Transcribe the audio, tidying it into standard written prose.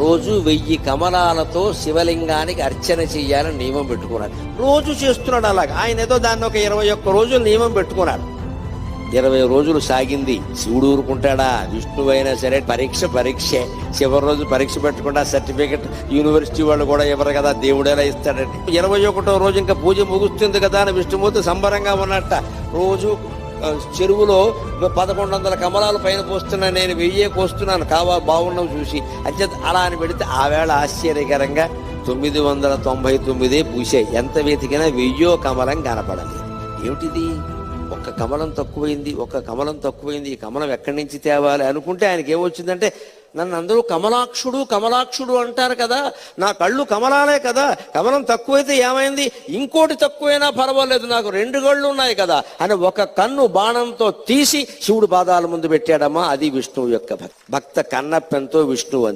రోజు 1000 కమలాలతో శివలింగానికి అర్చన చెయ్యాలని నియమం పెట్టుకున్నాడు. రోజు చేస్తున్నాడు అలాగా. ఆయన ఏదో దాన్ని ఒక 21 రోజులు నియమం పెట్టుకున్నాడు. 20 రోజులు సాగింది. శివుడు ఊరుకుంటాడా? విష్ణువు అయినా సరే పరీక్షే. చివరి రోజు పరీక్ష పెట్టకుండా సర్టిఫికెట్ యూనివర్సిటీ వాళ్ళు కూడా ఇవ్వరు కదా, దేవుడేలా ఇస్తాడండి. 21వ రోజు ఇంకా పూజ ముగుస్తుంది కదా అని విష్ణుమూర్తి సంబరంగా ఉన్నట్ట. రోజు చెరువులో 1100 కమలాలు పైన పోస్తున్నా, నేను 1000 కోస్తున్నాను, బాగున్నావు చూసి అంతే. అలా అని పెడితే ఆ వేళ ఆశ్చర్యకరంగా 999 పూసాయి. ఎంత వెతికినా 1000 కమలం కనపడలేదు. ఏమిటిది? ఒక్క కమలం తక్కువైంది. ఈ కమలం ఎక్కడి నుంచి తేవాలి అనుకుంటే ఆయనకి ఏమొచ్చిందంటే, నన్ను అందరూ కమలాక్షుడు అంటారు కదా, నా కళ్ళు కమలాలే కదా, కమలం తక్కువైతే ఏమైంది, ఇంకోటి తక్కువైనా పర్వాలేదు, నాకు 2 కళ్ళు ఉన్నాయి కదా అని ఒక కన్ను బాణంతో తీసి శివుడు పాదాల ముందు పెట్టాడమ్మా. అది విష్ణువు యొక్క భక్త కన్నప్పెంతో విష్ణువు అంది.